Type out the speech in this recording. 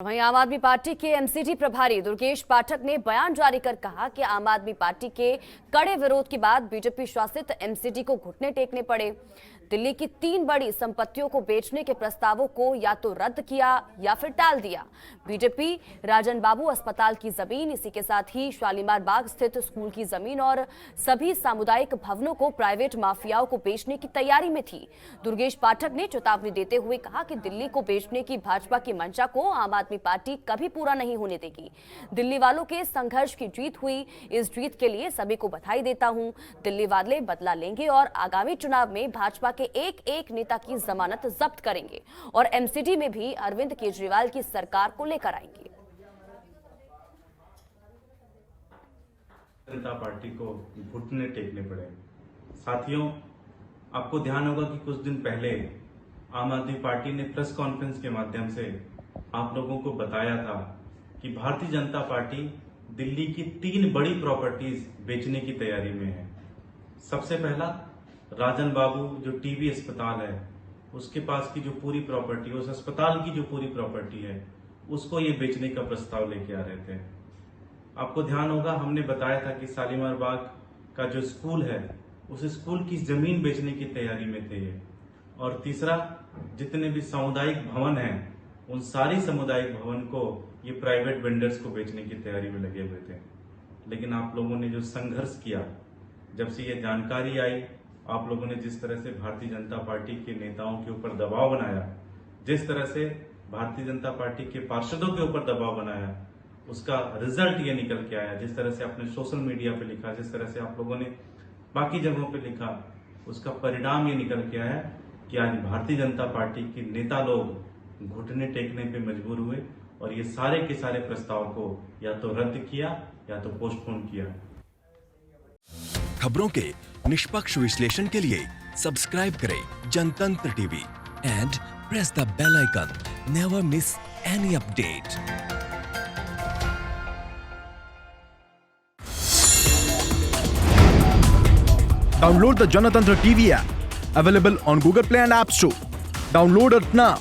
वहीं आम आदमी पार्टी के एमसीडी प्रभारी दुर्गेश पाठक ने बयान जारी कर कहा कि आम आदमी पार्टी के कड़े विरोध के बाद बीजेपी शासित एमसीडी को घुटने टेकने पड़े। दिल्ली की 3 बड़ी संपत्तियों को बेचने के प्रस्तावों को या तो रद्द किया या फिर टाल दिया। बीजेपी राजन बाबू अस्पताल की जमीन, इसी के साथ ही शालीमार बाग स्थित स्कूल की जमीन और सभी सामुदायिक भवनों को प्राइवेट माफियाओं को बेचने की तैयारी में थी। दुर्गेश पाठक ने चेतावनी देते हुए कहा कि दिल्ली को बेचने की भाजपा की मंशा को आम आदमी पार्टी कभी पूरा नहीं होने देगी। दिल्ली वालों के संघर्ष की जीत हुई, इस जीत के लिए सभी को बधाई देता हूं। दिल्ली वाले बदला लेंगे और आगामी चुनाव में भाजपा के एक नेता की जमानत जब्त करेंगे और एमसीडी में भी अरविंद केजरीवाल की सरकार को लेकर आएंगे। जनता पार्टी को घुटने टेकने पड़े। साथियों, आपको ध्यान होगा कि कुछ दिन पहले आम आदमी पार्टी ने प्रेस कॉन्फ्रेंस के माध्यम से आप लोगों को बताया था कि भारतीय जनता पार्टी दिल्ली की 3 बड़ी प्रॉपर्टीज बेचने की तैयारी में है। सबसे पहला राजन बाबू जो टीबी अस्पताल है, उसके पास की जो पूरी प्रॉपर्टी, उस अस्पताल की जो पूरी प्रॉपर्टी है, उसको ये बेचने का प्रस्ताव लेके आ रहे थे। आपको ध्यान होगा, हमने बताया था कि शालीमार बाग का जो स्कूल है, उस स्कूल की जमीन बेचने की तैयारी में थे ये। और तीसरा, जितने भी सामुदायिक भवन हैं, उन सारी सामुदायिक भवन को ये प्राइवेट वेंडर्स को बेचने की तैयारी में लगे हुए थे। लेकिन आप लोगों ने जो संघर्ष किया, जब से ये जानकारी आई, आप लोगों ने जिस तरह से भारतीय जनता पार्टी के नेताओं के ऊपर दबाव बनाया, जिस तरह से भारतीय जनता पार्टी के पार्षदों के ऊपर दबाव बनाया, उसका रिजल्ट ये निकल के आया। जिस तरह से आपने सोशल मीडिया पे लिखा, जिस तरह से आप लोगों ने बाकी जगहों पे लिखा, उसका परिणाम ये निकल के आया कि आज भारतीय जनता पार्टी के नेता लोग घुटने टेकने पे मजबूर हुए और ये सारे के सारे प्रस्ताव को या तो रद्द किया या तो पोस्टपोन किया। खबरों के निष्पक्ष विश्लेषण के लिए सब्सक्राइब करें Janatantra TV and press the bell icon. Never miss any update. Download the Janatantra TV app, available on Google Play and App Store. Download it now.